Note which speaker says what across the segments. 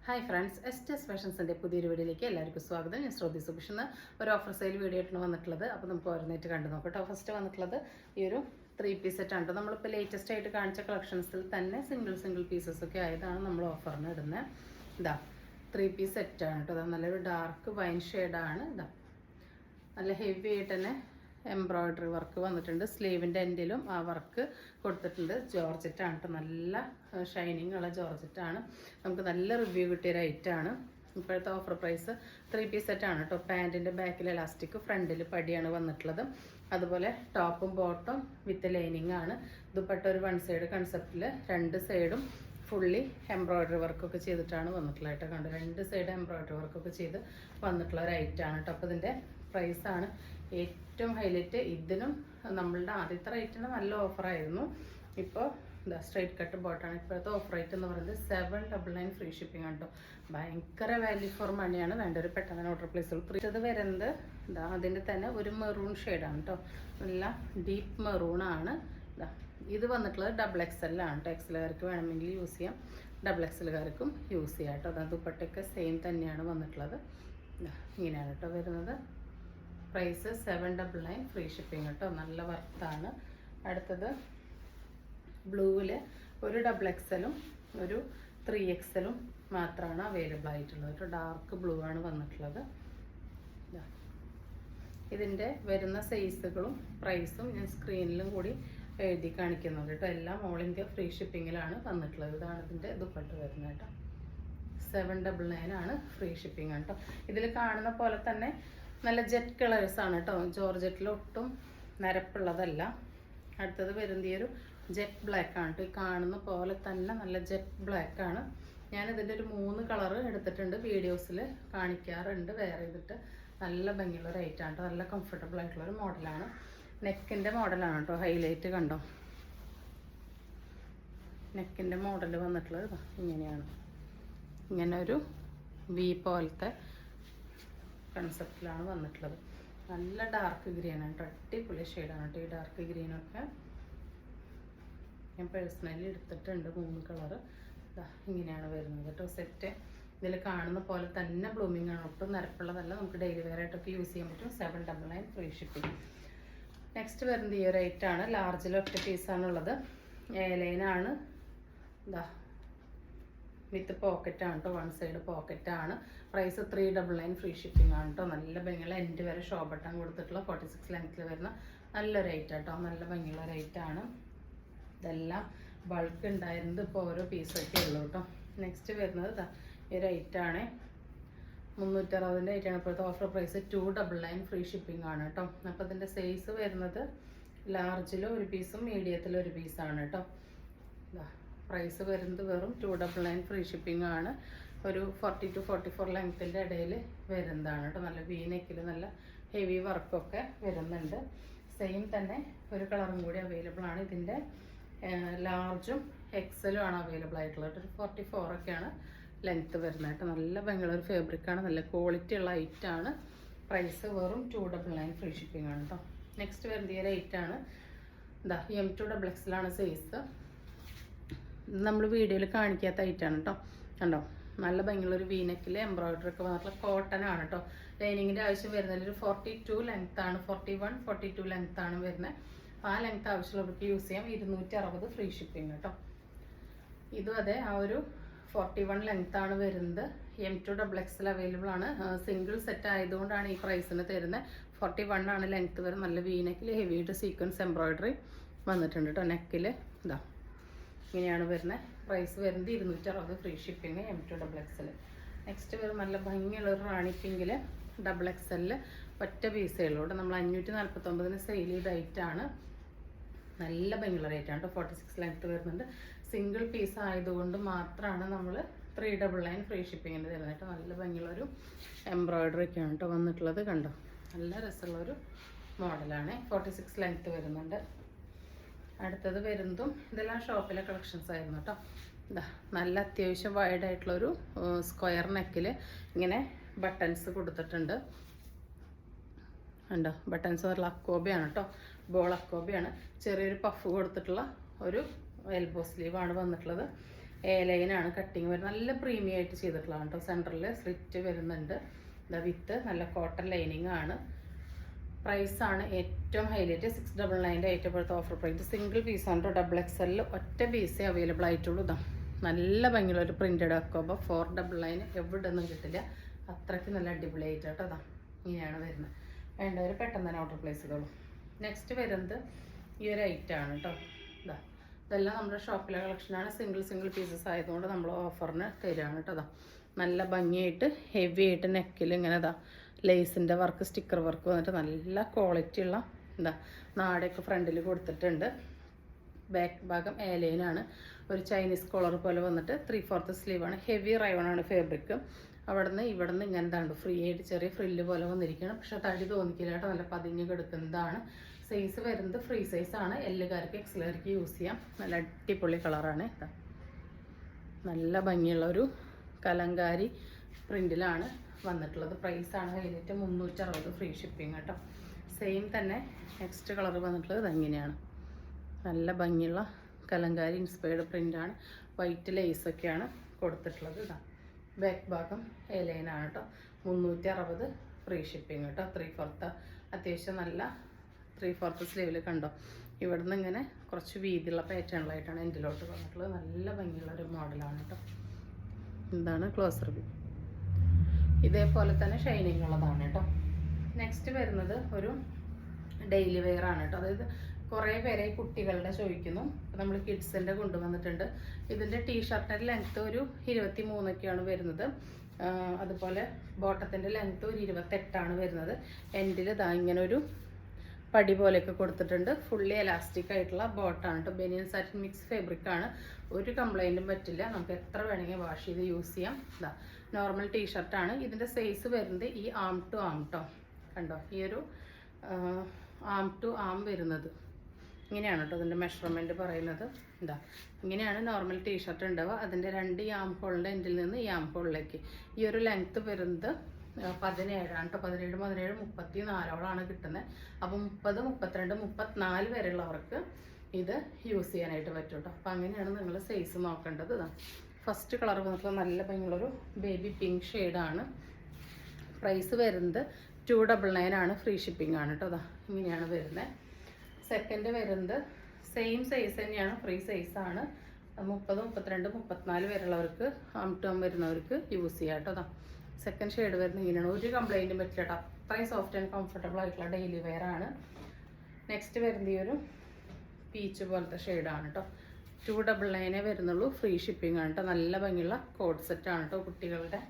Speaker 1: Hi friends, എസ്റ്റസ് ഫാഷൻസിൻ്റെ പുതിയൊരു വീഡിയോയിലേക്ക് എല്ലാവർക്കും സ്വാഗതം. ഞാൻ ശ്രുതി സുഭിഷ്. ഇന്ന് ഒരു ഓഫർ സെയിൽ വീഡിയോ ആയിട്ടാണ് വന്നിട്ടുള്ളത്. അപ്പോൾ നമുക്ക് ഓരോന്നായിട്ട് കണ്ടു നോക്കട്ടോ. ഫസ്റ്റ് വന്നിട്ടുള്ളത് ഈ ഒരു 3 പീസ് സെറ്റാണ് കേട്ടോ. നമ്മളിപ്പോൾ ലേറ്റസ്റ്റ് ആയിട്ട് കാണിച്ച കളക്ഷൻസിൽ തന്നെ സിംഗിൾ പീസസ് ഒക്കെ ആയതാണ് നമ്മൾ ഓഫറിന് ഇടുന്നത്. ഇതാ 3 പീസ് സെറ്റാണ് കേട്ടോ. നല്ലൊരു ഡാർക്ക് വൈൻ ഷെയ്ഡാണ്. ഇതാ നല്ല ഹെവി ആയിട്ട് തന്നെ എംബ്രോയ്ഡറി വർക്ക് വന്നിട്ടുണ്ട്. സ്ലീവിൻ്റെ എൻഡിലും ആ വർക്ക് കൊടുത്തിട്ടുണ്ട്. ജോർജറ്റാണ് കേട്ടോ. നല്ല ഷൈനിങ് ഉള്ള ജോർജറ്റാണ്. നമുക്ക് നല്ല റിവ്യൂ കിട്ടിയ ഒരു ഐറ്റമാണ്. ഇപ്പോഴത്തെ ഓഫർ പ്രൈസ് 3 പീസ് സെറ്റാണ് കേട്ടോ. പാൻറ്റിൻ്റെ ബാക്കിൽ എലാസ്റ്റിക്, ഫ്രണ്ടിൽ പടിയാണ് വന്നിട്ടുള്ളത്. അതുപോലെ ടോപ്പും ബോട്ടും വിത്ത് ലൈനിങ് ആണ്. ദുപ്പട്ട ഒരു 1 സൈഡ് കൺസെപ്റ്റിൽ 2 സൈഡും ഫുള്ളി എംബ്രോയ്ഡറി വർക്കൊക്കെ ചെയ്തിട്ടാണ് വന്നിട്ടുള്ളത് കേട്ടോ. കണ്ടു 2 സൈഡ് എംബ്രോയ്ഡറി വർക്കൊക്കെ ചെയ്ത് വന്നിട്ടുള്ള ഒരു ഐറ്റമാണ് കേട്ടോ. അപ്പോൾ ഇതിൻ്റെ പ്രൈസാണ് ഏറ്റവും ഹൈലൈറ്റ്. ഇതിനും നമ്മളുടെ ആദ്യത്തെ റേറ്റിന് നല്ല ഓഫറായിരുന്നു. ഇപ്പോൾ ഇതാ സ്ട്രൈറ്റ് കട്ട് ബോട്ടാണ്. ഇപ്പോഴത്തെ ഓഫർ റേറ്റ് എന്ന് പറയുന്നത് 799 ഫ്രീ ഷിപ്പിംഗ് ആണ് കേട്ടോ. ഭയങ്കര വാല്യൂ ഫോർ മണിയാണ്. വേണ്ട ഒരു പെട്ടെന്ന് ഓർഡർ പ്ലേസ്. ഇത് വരുന്നത് ഇതാ അതിൻ്റെ തന്നെ ഒരു മെറൂൺ ഷെയ്ഡാണ് കേട്ടോ. നല്ല ഡീപ്പ് മെറൂണാണ്. ഇതാ ഇത് വന്നിട്ടുള്ളത് XXL ആണ് കേട്ടോ. XLകാർക്ക് വേണമെങ്കിൽ യൂസ് ചെയ്യാം, XXLകാർക്കും യൂസ് ചെയ്യാം കേട്ടോ. അത് ദുപ്പട്ടയൊക്കെ സെയിം തന്നെയാണ് വന്നിട്ടുള്ളത്. ഇങ്ങനെയാണ് കേട്ടോ വരുന്നത്. പ്രൈസ് 799 ഫ്രീ ഷിപ്പിംഗ് കേട്ടോ. നല്ല വർത്താണ്. അടുത്തത് ബ്ലൂവിൽ ഒരു XXLും ഒരു 3XLും മാത്രമാണ് അവൈലബിൾ ആയിട്ടുള്ളത് കേട്ടോ. ഡാർക്ക് ബ്ലൂ ആണ് വന്നിട്ടുള്ളത്. ഇതിൻ്റെ വരുന്ന സൈസുകളും പ്രൈസും ഞാൻ സ്ക്രീനിലും കൂടി എഴുതി കാണിക്കുന്നുണ്ട് കേട്ടോ. എല്ലാം ഓൾ ഇന്ത്യ ഫ്രീ ഷിപ്പിങ്ങിലാണ് വന്നിട്ടുള്ളത്. ഇതാണ് ഇതിൻ്റെ ദുപ്പട്ട വരുന്നത് കേട്ടോ. 799 ആണ് ഫ്രീ ഷിപ്പിംഗ് കേട്ടോ. ഇതിൽ കാണുന്ന പോലെ തന്നെ നല്ല ജെറ്റ് കളേഴ്സാണ് കേട്ടോ. ജോർജറ്റിൽ ഒട്ടും നരപ്പുള്ളതല്ല. അടുത്തത് വരുന്ന ഈ ഒരു ജെറ്റ് ബ്ലാക്ക് ആണ് കേട്ടോ. ഈ കാണുന്ന പോലെ തന്നെ നല്ല ജെറ്റ് ബ്ലാക്ക് ആണ്. ഞാനിതിൻ്റെ ഒരു 3 കളറ് എടുത്തിട്ടുണ്ട്. വീഡിയോസിൽ കാണിക്കാറുണ്ട് വേറെ ചെയ്തിട്ട്. നല്ല ഭംഗിയുള്ള ഒരു ഐറ്റം കേട്ടോ. നല്ല കംഫർട്ടബിൾ ആയിട്ടുള്ളൊരു മോഡലാണ്. നെക്കിൻ്റെ മോഡലാണ് കേട്ടോ. ഹൈലൈറ്റ് കണ്ടോ. നെക്കിൻ്റെ മോഡൽ വന്നിട്ടുള്ളത് ഇങ്ങനെയാണ്. ഇങ്ങനെ ഒരു വി പോലത്തെ കൺസെപ്റ്റിലാണ് വന്നിട്ടുള്ളത്. നല്ല ഡാർക്ക് ഗ്രീൻ ആണ് കേട്ടോ. അടിപൊളി ഷെയ്ഡാണ് കേട്ടോ ഈ ഡാർക്ക് ഗ്രീനൊക്കെ. ഞാൻ പേഴ്സണലി എടുത്തിട്ടുണ്ട് 3 കളറ്. ഇങ്ങനെയാണ് വരുന്നത് കേട്ടോ സെറ്റ്. ഇതിൽ കാണുന്ന പോലെ തന്നെ ബ്ലൂമിങ് ആണ്. ഒട്ടും നിരപ്പുള്ളതല്ല. നമുക്ക് ഡെയിലി വെയർ ആയിട്ടൊക്കെ യൂസ് ചെയ്യാൻ പറ്റും. 799 ഫ്രീ ഷിപ്പിംഗ്. നെക്സ്റ്റ് വരുന്നത് ഈ ഒരു ഐറ്റാണ്. ലാർജിൽ ഒറ്റ പീസാണുള്ളത്. എയർലൈനാണ്. ഇതാ വിത്ത് പോക്കറ്റാണ് കേട്ടോ. 1 സൈഡ് പോക്കറ്റാണ്. പ്രൈസ് 399 ഫ്രീ ഷിപ്പിംഗ് ആണ് കേട്ടോ. നല്ല ഭംഗിയുള്ള എൻഡ് വരെ ഷോ ബട്ടൺ കൊടുത്തിട്ടുള്ള 46 ലെങ്ത്തിൽ വരുന്ന നല്ലൊരു ഐറ്റം കേട്ടോ. നല്ല ഭംഗിയുള്ള ഒരു ഐറ്റാണ്. ഇതെല്ലാം ബൾക്ക് ഉണ്ടായിരുന്നത് ഇപ്പോൾ ഓരോ പീസൊക്കെ ഉള്ളൂ കേട്ടോ. നെക്സ്റ്റ് വരുന്നത് ഈ ഒരു ഐറ്റാണ്. 360 ഐറ്റാണ്. ഇപ്പോഴത്തെ ഓഫർ പ്രൈസ് 299 ഫ്രീ ഷിപ്പിംഗ് ആണ് കേട്ടോ. അപ്പോൾ ഇതിൻ്റെ സൈസ് വരുന്നത് ലാർജിൽ 1 പീസും മീഡിയത്തിൽ 1 പീസാണ് കേട്ടോ. പ്രൈസ് വരുന്നത് വെറും 299 ഫ്രീ ഷിപ്പിംഗ് ആണ്. ഒരു 40 to 44 ലെങ്ത്തിൻ്റെ ഇടയിൽ വരുന്നതാണ് കേട്ടോ. നല്ല വി നെക്കിൽ നല്ല ഹെവി വർക്കൊക്കെ വരുന്നുണ്ട്. സെയിം തന്നെ ഒരു കളറും കൂടി അവൈലബിൾ ആണ്. ഇതിൻ്റെ ലാർജും XLും ആണ് അവൈലബിൾ ആയിട്ടുള്ളത്. ഒരു 44 ഒക്കെയാണ് ലെങ്ത്ത് വരുന്നത് കേട്ടോ. നല്ല ഭംഗിയുള്ള ഒരു ഫാബ്രിക്കാണ്. നല്ല ക്വാളിറ്റി ഉള്ള ഐറ്റാണ്. പ്രൈസ് വെറും 299 ഫ്രീ ഷിപ്പിംഗ് ആണ് കേട്ടോ. നെക്സ്റ്റ് വരുന്ന ഈ ഒരു ഐറ്റാണ്. ഇതാ M2XXലാണ് സൈസ്. നമ്മൾ വീഡിയോയിൽ കാണിക്കാത്ത ഐറ്റാണ് കേട്ടോ. കണ്ടോ നല്ല ഭംഗിയുള്ളൊരു വീനെക്കിൽ എംബ്രോയ്ഡറി ഒക്കെ വന്നിട്ടുള്ള കോട്ടൺ ആണ് കേട്ടോ. ലൈനിങ്ങിൻ്റെ ആവശ്യം വരുന്നതിൽ ഒരു 42 ലെങ്ത് ആണ്. 41, 42 ലെങ്ത് ആണ് വരുന്നത്. ആ ലെങ്ത് ആവശ്യമുള്ളവർക്ക് യൂസ് ചെയ്യാം. 260 ഫ്രീ ഷിപ്പിംഗ് കേട്ടോ. ഇതും അതെ ആ ഒരു 41 ലെങ്ത് ആണ് വരുന്നത്. M2XXL അവൈലബിൾ ആണ്. സിംഗിൾ സെറ്റ് ആയതുകൊണ്ടാണ് ഈ പ്രൈസിന് തരുന്നത്. 41 ആണ് ലെങ്ത് വരുന്നത്. നല്ല വീനെക്കിൽ ഹെവിയായിട്ട് സീക്വൻസ് എംബ്രോയ്ഡറി വന്നിട്ടുണ്ട് കേട്ടോ. നെക്കിൽ ഇതാ ഇങ്ങനെയാണ് വരുന്നത്. പ്രൈസ് വരുന്നത് 260 ഫ്രീ ഷിപ്പിംഗ് M2XXL. നെക്സ്റ്റ് വരും നല്ല ഭംഗിയുള്ള ഒരു റാണി പിങ്കിൽ XXL ഒറ്റ പീസേ ഉള്ളൂ കേട്ടോ. നമ്മൾ 549 സെയിൽ ചെയ്ത ഐറ്റാണ്. നല്ല ഭംഗിയുള്ള റേറ്റാണ് കേട്ടോ. 46 ലെങ്ത്ത് വരുന്നുണ്ട്. സിംഗിൾ പീസ് ആയതുകൊണ്ട് മാത്രമാണ് നമ്മൾ 399 ഫ്രീ ഷിപ്പിങ്ങിന് തരുന്നത് കേട്ടോ. നല്ല ഭംഗിയുള്ളൊരു എംബ്രോയ്ഡറി ഒക്കെയാണ് കേട്ടോ വന്നിട്ടുള്ളത്. കണ്ടോ നല്ല രസമുള്ളൊരു മോഡലാണ്. 46 ലെങ്ത്ത് വരുന്നുണ്ട്. അടുത്തത് വരുന്നതും ഇതെല്ലാം ഷോപ്പിലെ കളക്ഷൻസ് ആയിരുന്നു കേട്ടോ. ഇതാ നല്ല അത്യാവശ്യം വൈഡായിട്ടുള്ളൊരു സ്ക്വയർ നെക്കിൽ ഇങ്ങനെ ബട്ടൺസ് കൊടുത്തിട്ടുണ്ട്. ഉണ്ടോ ബട്ടൺസ് പറഞ്ഞ അക്കോബയാണ് കേട്ടോ. ബോൾ അക്കോബയാണ്. ചെറിയൊരു പഫ് കൊടുത്തിട്ടുള്ള ഒരു എൽബോ സ്ലീവാണ് വന്നിട്ടുള്ളത്. ലൈനാണ് കട്ടിങ് വരുന്നത്. നല്ല പ്രീമിയം ആയിട്ട് ചെയ്തിട്ടുള്ളതാണ് കേട്ടോ. സെൻറ്ററിൽ സ്ലിറ്റ് വരുന്നുണ്ട്. ഇതാ വിത്ത് നല്ല കോട്ടൺ ലൈനിങ് ആണ്. പ്രൈസാണ് ഏറ്റവും ഹൈലൈറ്റ്. 699 ഏറ്റപ്പോഴത്തെ ഓഫർ പ്രൈസ്. സിംഗിൾ പീസാണ് കേട്ടോ. XXL ഒറ്റ പീസേ അവൈലബിൾ ആയിട്ടുള്ളൂ. ഇതാ നല്ല ഭംഗിയുള്ള ഒരു പ്രിൻറ്റഡ് അക്കോബ 499 എവിടെ ഒന്നും കിട്ടില്ല. അത്രയ്ക്ക് നല്ല അടിപൊളിയായിട്ട് കേട്ടോ. അതാ ഇങ്ങനെയാണ് വരുന്നത്. വേണ്ടവർ പെട്ടെന്ന് തന്നെ ഓർഡർ പ്ലേസ് ചെയ്തോളൂ. നെക്സ്റ്റ് വരുന്നത് ഈ ഒരു ഐറ്റമാണ് കേട്ടോ. ഇതെല്ലാം നമ്മുടെ ഷോപ്പിലെ കളക്ഷനാണ്. സിംഗിൾ പീസസ് ആയതുകൊണ്ട് നമ്മൾ ഓഫറിന് തരികയാണ് കേട്ടോ. നല്ല ഭംഗിയായിട്ട് ഹെവി ആയിട്ട് നെക്കിൽ ഇങ്ങനെ ലേസിൻ്റെ വർക്ക്, സ്റ്റിക്കർ വർക്ക് വന്നിട്ട് നല്ല ക്വാളിറ്റി ഉള്ള നാടൊക്കെ ഫ്രണ്ടിൽ കൊടുത്തിട്ടുണ്ട്. ബാക്ക് ഭാഗം ഏലൈനാണ്. ഒരു ചൈനീസ് കോളർ പോലെ വന്നിട്ട് 3/4 സ്ലീവാണ്. Heavy റയോണാണ് fabric. ഇവിടുന്ന് ഇങ്ങനെ എന്താണ്ട് ഫ്രീ ആയിട്ട് ചെറിയ ഫ്രില്ല് പോലെ വന്നിരിക്കണം. പക്ഷെ തടി തോന്നിക്കില്ല കേട്ടോ. നല്ല പതിഞ്ഞ് കിടക്കുന്നതാണ്. സൈസ് വരുന്നത് ഫ്രീ സൈസാണ്. എല്ലുകാർക്ക് എക്സലുകാർക്ക് യൂസ് ചെയ്യാം. നല്ല അടിപൊളി കളറാണ്. നല്ല ഭംഗിയുള്ള ഒരു കലങ്കാരി പ്രിൻറ്റിലാണ് വന്നിട്ടുള്ളത്. പ്രൈസാണ് ഹൈലൈറ്റ് 360 ഫ്രീ ഷിപ്പിംഗ് കേട്ടോ. സെയിം തന്നെ നെക്സ്റ്റ് കളർ വന്നിട്ടുള്ളത് ഇങ്ങനെയാണ്. നല്ല ഭംഗിയുള്ള കലങ്കാരി ഇൻസ്പയർഡ് പ്രിൻ്റാണ്. വൈറ്റ് ലേസൊക്കെയാണ് കൊടുത്തിട്ടുള്ളത്. ബാക്ക് ഭാഗം ലൈനാണ് കേട്ടോ. 360 ഫ്രീ ഷിപ്പിംഗ് കേട്ടോ. 3/4 അത്യാവശ്യം നല്ല 3/4 സ്ലീവിൽ കണ്ടോ. ഇവിടുന്ന് ഇങ്ങനെ കുറച്ച് വീതിയുള്ള പാറ്റേണിലായിട്ടാണ് എൻഡിലോട്ട് വന്നിട്ടുള്ളത്. നല്ല ഭംഗിയുള്ള ഒരു മോഡലാണ് കേട്ടോ. ഇതാണ് ക്ലോസർ വ്യൂ. ഇതേപോലെ തന്നെ ഷൈനിങ് ഉള്ളതാണ് കേട്ടോ. നെക്സ്റ്റ് വരുന്നത് ഒരു ഡെയിലി വെയർ ആണ് കേട്ടോ. അതായത് കുറേ പേരെ കുട്ടികളുടെ ചോദിക്കുന്നു. നമ്മൾ കിഡ്സിൻ്റെ കൊണ്ടുവന്നിട്ടുണ്ട്. ഇതിൻ്റെ ടീഷർട്ടിൻ്റെ ലെങ്ത്ത് ഒരു 23 വരുന്നത്. അതുപോലെ ബോട്ടത്തിൻ്റെ ലെങ്ത്ത് ഒരു 28 വരുന്നത്. എൻഡിൽ ഇങ്ങനെ ഒരു പടി പോലെയൊക്കെ കൊടുത്തിട്ടുണ്ട്. ഫുള്ളി എലാസ്റ്റിക് ആയിട്ടുള്ള ബോട്ടാണ് കേട്ടോ. ബനിയൻ സാറ്റിൻ മിക്സ് ഫാബ്രിക്കാണ്. ഒരു കംപ്ലൈൻറ്റും പറ്റില്ല. നമുക്ക് എത്ര വേണമെങ്കിൽ വാഷ് ചെയ്ത് യൂസ് ചെയ്യാം. നോർമൽ ടീഷർട്ടാണ്. ഇതിൻ്റെ സൈസ് വരുന്നത് ഈ ആം ടു ആം കേട്ടോ. കണ്ടോ, ഈ ഒരു ആം ടു ആം വരുന്നത് ഇങ്ങനെയാണ് കേട്ടോ. ഇതിൻ്റെ മെഷർമെൻറ്റ് പറയുന്നത് ഇങ്ങനെയാണ് നോർമൽ ടീഷർട്ട് ഉണ്ടാവുക. അതിൻ്റെ 2 ഈ ആം ഹോളിൻ്റെ എൻഡിൽ നിന്ന് ഈ ആം ഹോളിലേക്ക് ഈ ഒരു ലെങ്ത്ത് വരുന്നത് 17 കേട്ടോ. 17, 34 കിട്ടുന്നത്. അപ്പോൾ 30, 32, 34 വരെയുള്ളവർക്ക് ഇത് യൂസ് ചെയ്യാനായിട്ട് പറ്റും കേട്ടോ. അപ്പോൾ അങ്ങനെയാണ് നിങ്ങൾ സൈസ് നോക്കേണ്ടത്. ഫസ്റ്റ് കളർ വന്നിട്ടുള്ള നല്ല ഭംഗിയുള്ളൊരു ബേബി പിങ്ക് ഷെയ്ഡാണ്. പ്രൈസ് വരുന്നത് 299 ആണ്. ഫ്രീ ഷിപ്പിംഗ് ആണ് കേട്ടോ. ഇങ്ങനെയാണ് വരുന്നത്. സെക്കൻഡ് വരുന്നത് സെയിം സൈസ് തന്നെയാണ്. ഫ്രീ സൈസാണ്. 30, 32, 34 വരെയുള്ളവർക്ക് ആം ടു ആം വരുന്നവർക്ക് യൂസ് ചെയ്യാം കേട്ടോ. സെക്കൻഡ് ഷെയ്ഡ് വരുന്നത് ഇങ്ങനെയാണ്. ഒരു കംപ്ലൈൻറ്റും പറ്റില്ല കേട്ടോ. അത്രയും സോഫ്റ്റ് ആൻഡ് കംഫർട്ടബിൾ ആയിട്ടുള്ള ഡെയിലി വെയർ ആണ്. നെക്സ്റ്റ് വരുന്നത് ഈ ഒരു പീച്ച് പോലത്തെ ഷെയ്ഡാണ് കേട്ടോ. 299 വരുന്നുള്ളൂ. ഫ്രീ ഷിപ്പിംഗ് ആണ് കേട്ടോ. നല്ല ഭംഗിയുള്ള കോഡ് സെറ്റാണ് കേട്ടോ കുട്ടികളുടെ.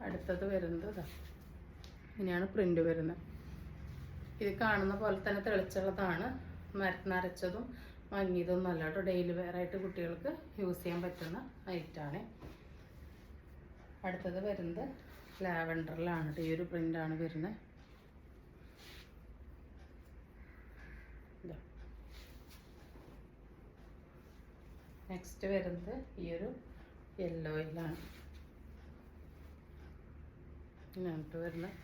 Speaker 1: അടുത്തത് വരുന്നത് ഇങ്ങനെയാണ് പ്രിൻ്റ് വരുന്നത്. ഇത് കാണുന്ന പോലെ തന്നെ തെളിച്ചുള്ളതാണ്. നരച്ചതും മങ്ങിയതൊന്നും അല്ല കേട്ടോ. ഡെയിലി വെയർ ആയിട്ട് കുട്ടികൾക്ക് യൂസ് ചെയ്യാൻ പറ്റുന്ന ഐറ്റാണ്. അടുത്തത് വരുന്നത് ലാവൻഡറിലാണ് കേട്ടോ. ഈ ഒരു പ്രിൻ്റാണ് വരുന്നത്. നെക്സ്റ്റ് വരുന്നത് ഈ ഒരു യെല്ലോയിലാണ് ഇങ്ങോട്ട് വരുന്നത്.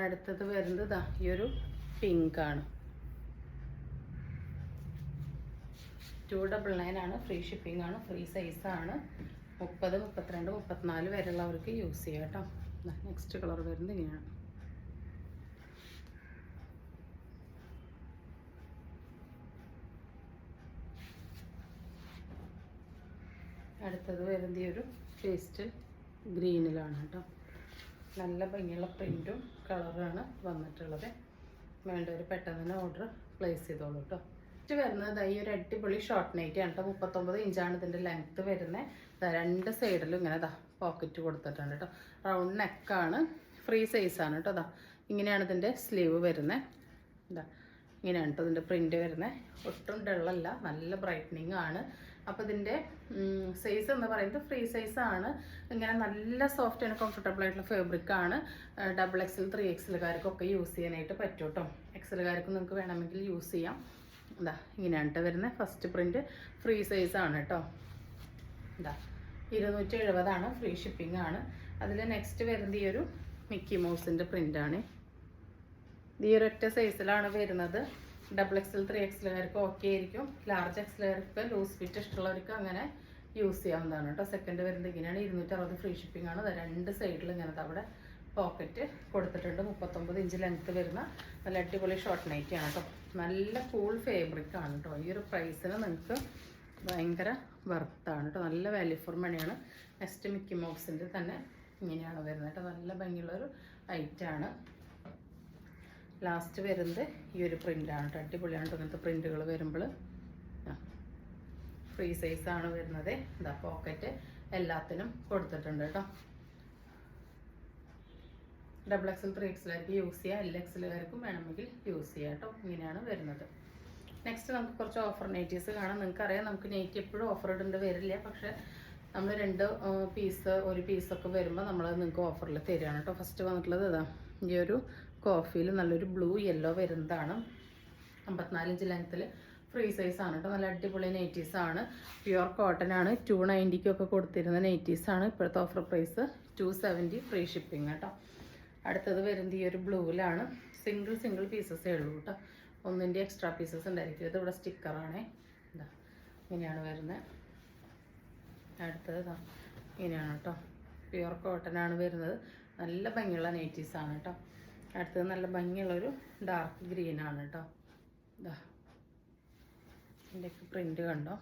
Speaker 1: അടുത്തത് വരുന്നത് ഈ ഒരു പിങ്ക് ആണ്. 299 ആണ്. ഫ്രീ ഷിപ്പിംഗ് ആണ്. ഫ്രീ സൈസാണ്. 30, 32, 34 വരെയുള്ളവർക്ക് യൂസ് ചെയ്യാം കേട്ടോ. നെക്സ്റ്റ് കളർ വരുന്നത് ഇങ്ങനെയാണ്. അടുത്തത് വരുന്നത് ഈ ഒരു പേസ്റ്റൽ ഗ്രീനിലാണ് കേട്ടോ. നല്ല ഭംഗിയുള്ള പ്രിൻറ്റും കളറാണ് വന്നിട്ടുള്ളത്. വേണ്ടവർ പെട്ടെന്ന് തന്നെ ഓർഡർ പ്ലേസ് ചെയ്തോളൂ കേട്ടോ. നെക്സ്റ്റ് വരുന്നത് ഈ ഒരു അടിപൊളി ഷോർട്ട് നൈറ്റ് ആണ് കേട്ടോ. 39 ഇഞ്ചാണ് ഇതിൻ്റെ ലെങ്ത്ത് വരുന്നത്. 2 സൈഡിലും ഇങ്ങനെ പോക്കറ്റ് കൊടുത്തിട്ടുണ്ട് കേട്ടോ. റൗണ്ട് നെക്കാണ്. ഫ്രീ സൈസാണ് കേട്ടോ. ഇങ്ങനെയാണ് ഇതിൻ്റെ സ്ലീവ് വരുന്നത്. ഇങ്ങനെയാണ് കേട്ടോ ഇതിൻ്റെ പ്രിൻറ്റ് വരുന്നത്. ഒട്ടും ഡള്ളല്ല. നല്ല ബ്രൈറ്റനിങ് ആണ്. അപ്പോൾ ഇതിൻ്റെ സൈസ് എന്ന് പറയുന്നത് ഫ്രീ സൈസാണ്. ഇങ്ങനെ നല്ല സോഫ്റ്റ് ആൻഡ് കംഫർട്ടബിൾ ആയിട്ടുള്ള ഫാബ്രിക്കാണ്. XXL 3XLകാർക്കൊക്കെ യൂസ് ചെയ്യാനായിട്ട് പറ്റും കേട്ടോ. XLകാർക്ക് നിങ്ങൾക്ക് വേണമെങ്കിൽ യൂസ് ചെയ്യാം. ഇങ്ങനെയാണ് കേട്ടോ വരുന്നത്. ഫസ്റ്റ് പ്രിൻറ്റ് ഫ്രീ സൈസാണ് കേട്ടോ. 270 ആണ്. ഫ്രീ ഷിപ്പിംഗ് ആണ്. അതിൽ നെക്സ്റ്റ് വരുന്നത് ഈ ഒരു മിക്കി മൗസിൻ്റെ പ്രിൻ്റാണ്. ഈ ഒരൊറ്റ സൈസിലാണ് വരുന്നത്. ഡബിൾ എക്സൽ 3XLകാർക്ക് ഓക്കെ ആയിരിക്കും. ലാർജ് എക്സലുകാർക്ക് ലൂസ് ഫിറ്റ് ഇഷ്ടമുള്ളവർക്ക് അങ്ങനെ യൂസ് ചെയ്യാവുന്നതാണ് കേട്ടോ. സെക്കൻഡ് വരുന്നത് ഇങ്ങനെയാണ്. 260 ഫ്രീ ഷിപ്പിംഗ് ആണ്. രണ്ട് സൈഡിൽ ഇങ്ങനത്തെ അവിടെ പോക്കറ്റ് കൊടുത്തിട്ടുണ്ട്. 39 ഇഞ്ച് ലെങ്ത്ത് വരുന്ന നല്ല അടിപൊളി ഷോർട്ട് നൈറ്റിയാണ് കേട്ടോ. നല്ല കൂൾ ഫാബ്രിക് ആണ് കേട്ടോ. ഈ ഒരു പ്രൈസിന് നിങ്ങൾക്ക് ഭയങ്കര വർത്താണ് കേട്ടോ. നല്ല വാല്യൂ ഫോർ മണിയാണ്. നെക്സ്റ്റ് മിക്കി മൗസിൻ്റെ തന്നെ ഇങ്ങനെയാണ് വരുന്നത് കേട്ടോ. നല്ല ഭംഗിയുള്ളൊരു ഐറ്റാണ്. ലാസ്റ്റ് വരുന്നത് ഈ ഒരു പ്രിൻ്റാണ് കേട്ടോ. അടിപൊളിയാണ് കേട്ടോ. ഇങ്ങനത്തെ പ്രിൻ്റുകൾ വരുമ്പോൾ ഫ്രീ സൈസാണ് വരുന്നത്. ഇതാ പോക്കറ്റ് എല്ലാത്തിനും കൊടുത്തിട്ടുണ്ട് കേട്ടോ. ഡബിൾ എക്സൽ 3XLകാർക്ക് യൂസ് ചെയ്യാം. LXLകാർക്കും വേണമെങ്കിൽ യൂസ് ചെയ്യാം കേട്ടോ. ഇങ്ങനെയാണ് വരുന്നത്. നെക്സ്റ്റ് നമുക്ക് കുറച്ച് ഓഫർ നൈറ്റീസ് കാണാം. നിങ്ങൾക്കറിയാം നമുക്ക് നൈറ്റി എപ്പോഴും ഓഫർ ഇടേണ്ടി വരില്ല. പക്ഷേ നമ്മൾ 2 പീസ് 1 പീസൊക്കെ വരുമ്പോൾ നമ്മളത് നിങ്ങൾക്ക് ഓഫറിൽ തരികയാണ് കേട്ടോ. ഫസ്റ്റ് വന്നിട്ടുള്ളത് ഇതാ ഈ ഒരു കോഫിയിൽ നല്ലൊരു ബ്ലൂ യെല്ലോ വരുന്നതാണ്. 54 ഇഞ്ച് ലെങ്ത്തിൽ ഫ്രീ സൈസാണ് കേട്ടോ. നല്ല അടിപൊളി നൈറ്റീസാണ്. പ്യുവർ കോട്ടൺ ആണ്. 290 കൊടുത്തിരുന്ന നൈറ്റീസാണ്. ഇപ്പോഴത്തെ ഓഫർ പ്രൈസ് 270 ഫ്രീ ഷിപ്പിംഗ് കേട്ടോ. അടുത്തത് വരുന്നത് ഈ ഒരു ബ്ലൂവിലാണ്. സിംഗിൾ പീസസേ ഉള്ളൂ കേട്ടോ. ഒന്നിൻ്റെ എക്സ്ട്രാ പീസസ് ഉണ്ടായിരിക്കും. ഇത് ഇവിടെ സ്റ്റിക്കറാണേ. ഇതാ ഇങ്ങനെയാണ് വരുന്നത്. അടുത്തത് ഇങ്ങനെയാണ് കേട്ടോ. പ്യുവർ കോട്ടൺ ആണ് വരുന്നത്. നല്ല ഭംഗിയുള്ള നൈറ്റീസാണ് കേട്ടോ. അടുത്തത് നല്ല ഭംഗിയുള്ളൊരു ഡാർക്ക് ഗ്രീനാണ് കേട്ടോ. ഇതാ ഇതിൻ്റെയൊക്കെ പ്രിൻ്റ് കണ്ടോ.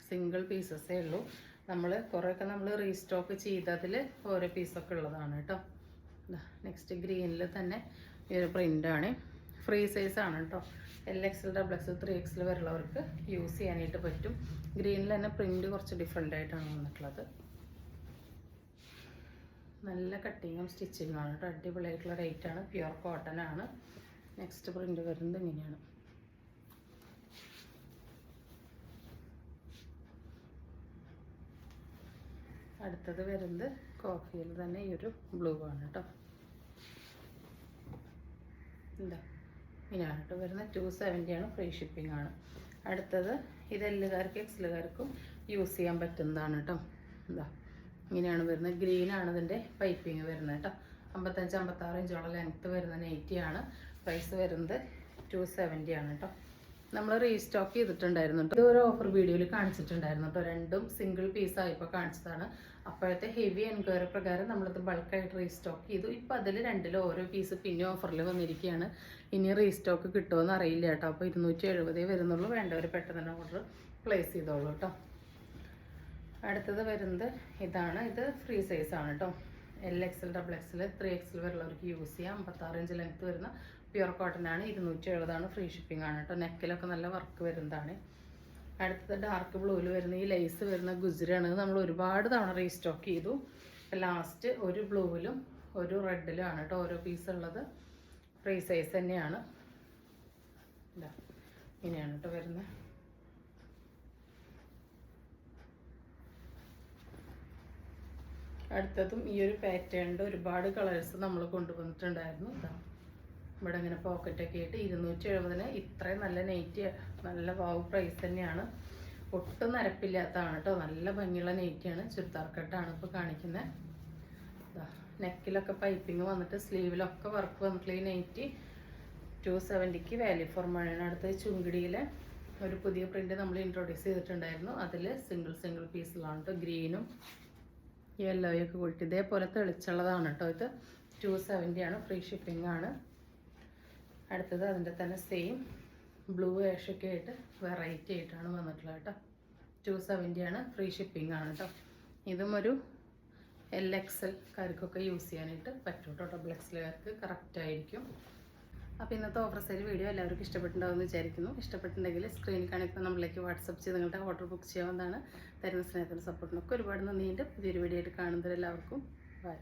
Speaker 1: സിംഗിൾ പീസസേ ഉള്ളൂ. കുറേയൊക്കെ നമ്മൾ റീസ്റ്റോക്ക് ചെയ്തതിൽ ഓരോ പീസൊക്കെ ഉള്ളതാണ് കേട്ടോ. നെക്സ്റ്റ് ഗ്രീനിൽ തന്നെ ഈ ഒരു പ്രിൻ്റാണ്. ഫ്രീ സൈസാണ് കേട്ടോ. LXL, XXL, 3XL വരെയുള്ളവർക്ക് യൂസ് ചെയ്യാനായിട്ട് പറ്റും. ഗ്രീനിൽ തന്നെ പ്രിൻ്റ് കുറച്ച് ഡിഫറെൻ്റ് ആയിട്ടാണ് വന്നിട്ടുള്ളത്. നല്ല കട്ടിങ്ങും സ്റ്റിച്ചിങ്ങും ആണ് കേട്ടോ. അടിപൊളിയായിട്ടുള്ള റേറ്റാണ്. പ്യുവർ കോട്ടൺ ആണ്. നെക്സ്റ്റ് പ്രിൻ്റ് വരുന്നത് ഇങ്ങനെയാണ്. അടുത്തത് വരുന്നത് കോഫിയിൽ തന്നെ ഈ ഒരു ബ്ലൂ ആണ് കേട്ടോ. എന്താ ഇങ്ങനെയാണ് കേട്ടോ വരുന്നത്. 270 ആണ്. ഫ്രീ ഷിപ്പിംഗ് ആണ്. അടുത്തത് ഇത് Lകാർക്കും XLകാർക്കും യൂസ് ചെയ്യാൻ പറ്റുന്നതാണ് കേട്ടോ. എന്താ ഇങ്ങനെയാണ് വരുന്നത്. ഗ്രീനാണ് ഇതിൻ്റെ പൈപ്പിങ് വരുന്നത് കേട്ടോ. 55-56 ഇഞ്ചോളം ലെങ്ത്ത് വരുന്ന നൈറ്റിയാണ്. പ്രൈസ് വരുന്നത് 270 ആണ് കേട്ടോ. നമ്മൾ റീസ്റ്റോക്ക് ചെയ്തിട്ടുണ്ടായിരുന്നു കേട്ടോ. ഇതൊരു ഓഫർ വീഡിയോയിൽ കാണിച്ചിട്ടുണ്ടായിരുന്നു കേട്ടോ. രണ്ടും സിംഗിൾ പീസായപ്പോൾ കാണിച്ചതാണ്. അപ്പോഴത്തെ ഹെവി എൻക്വയറി പ്രകാരം നമ്മളിത് ബൾക്കായിട്ട് റീസ്റ്റോക്ക് ചെയ്തു. ഇപ്പോൾ അതിൽ രണ്ടിലും ഓരോ പീസ് പിന്നെ ഓഫറിൽ വന്നിരിക്കുകയാണ്. ഇനി റീസ്റ്റോക്ക് കിട്ടുമോയെന്ന് അറിയില്ല കേട്ടോ. അപ്പോൾ 270 വരുന്നുള്ളൂ. വേണ്ടവർ പെട്ടെന്ന് തന്നെ ഓർഡർ പ്ലേസ് ചെയ്തോളൂ കേട്ടോ. അടുത്തത് വരുന്നത് ഇതാണ്. ഇത് ഫ്രീ സൈസാണ് കേട്ടോ. LXL, XXL, 3XL വരെയുള്ളവർക്ക് യൂസ് ചെയ്യാം. 56 ഇഞ്ച് ലെങ്ത്ത് വരുന്ന പ്യുവർ കോട്ടൺ ആണ്. 270 ആണ്. ഫ്രീ ഷിപ്പിംഗ് ആണ് കേട്ടോ. നെക്കിലൊക്കെ നല്ല വർക്ക് വരുന്നതാണ്. അടുത്തത് ഡാർക്ക് ബ്ലൂവിൽ വരുന്ന ഈ ലേസ് വരുന്ന ഗുജറാണ്. നമ്മൾ ഒരുപാട് തവണ റീസ്റ്റോക്ക് ചെയ്തു. ലാസ്റ്റ് ഒരു ബ്ലൂവിലും ഒരു റെഡിലും ആണ് കേട്ടോ ഓരോ പീസ് ഉള്ളത്. ഫ്രീ സൈസ് തന്നെയാണ്. ഇതാ ഇങ്ങനെയാണ് കേട്ടോ വരുന്നത്. അടുത്തതും ഈ ഒരു പാറ്റേണിൻ്റെ ഒരുപാട് കളേഴ്സ് നമ്മൾ കൊണ്ടുവന്നിട്ടുണ്ടായിരുന്നു. ഇതാ ഇവിടെ ഇങ്ങനെ പോക്കറ്റൊക്കെ ആയിട്ട് 270 ഇത്രയും നല്ല നൈറ്റി നല്ല വാവ് പ്രൈസ് തന്നെയാണ്. ഒട്ടും നരപ്പില്ലാത്തതാണ് കേട്ടോ. നല്ല ഭംഗിയുള്ള നൈറ്റിയാണ്. ചുരിദാർ കട്ടാണ് ഇപ്പോൾ കാണിക്കുന്നത്. നെക്കിലൊക്കെ പൈപ്പിങ് വന്നിട്ട് സ്ലീവിലൊക്കെ വർക്ക് വന്നിട്ടുള്ള ഈ നൈറ്റി 270 വാല്യൂ ഫോർ മണിയാണ്. അടുത്തത് ചുങ്കിടിയിൽ ഒരു പുതിയ പ്രിൻ്റ് നമ്മൾ ഇൻട്രൊഡ്യൂസ് ചെയ്തിട്ടുണ്ടായിരുന്നു. അതിൽ സിംഗിൾ പീസിലാണ് കേട്ടോ. ഗ്രീനും യെല്ലോയൊക്കെ കൂട്ടി ഇതേപോലെ തെളിച്ചുള്ളതാണ് കേട്ടോ. ഇത് 270 ആണ്. ഫ്രീ ഷിപ്പിംഗ് ആണ്. അടുത്തത് അതിൻ്റെ തന്നെ സെയിം ബ്ലൂ ആഷൊക്കെ ആയിട്ട് വെറൈറ്റി ആയിട്ടാണ് വന്നിട്ടുള്ളത് കേട്ടോ. 270 ആണ്. ഫ്രീ ഷിപ്പിംഗ് ആണ് കേട്ടോ. ഇതും ഒരു LXLകാർക്കൊക്കെ യൂസ് ചെയ്യാനായിട്ട് പറ്റും കേട്ടോ. XXLകാർക്ക് കറക്റ്റ് ആയിരിക്കും. അപ്പോൾ ഇന്നത്തെ ഓഫർ സെയിൽ വീഡിയോ എല്ലാവർക്കും ഇഷ്ടപ്പെട്ടിട്ടുണ്ടാവുമെന്ന് വിചാരിക്കുന്നു. ഇഷ്ടപ്പെട്ടിട്ടുണ്ടെങ്കിൽ സ്ക്രീനിൽ കാണിക്കുന്ന നമ്മളിലേക്ക് വാട്സപ്പ് ചെയ്ത് നിങ്ങളുടെ ഓർഡർ ബുക്ക് ചെയ്യാവുന്നതാണ്. തരുന്ന സ്നേഹത്തിൻ്റെ സപ്പോർട്ടിനൊക്കെ ഒരുപാട് നന്ദിയുണ്ട്. പുതിയൊരു വീഡിയോ ആയിട്ട് കാണുന്നവരെല്ലാവർക്കും ബൈ.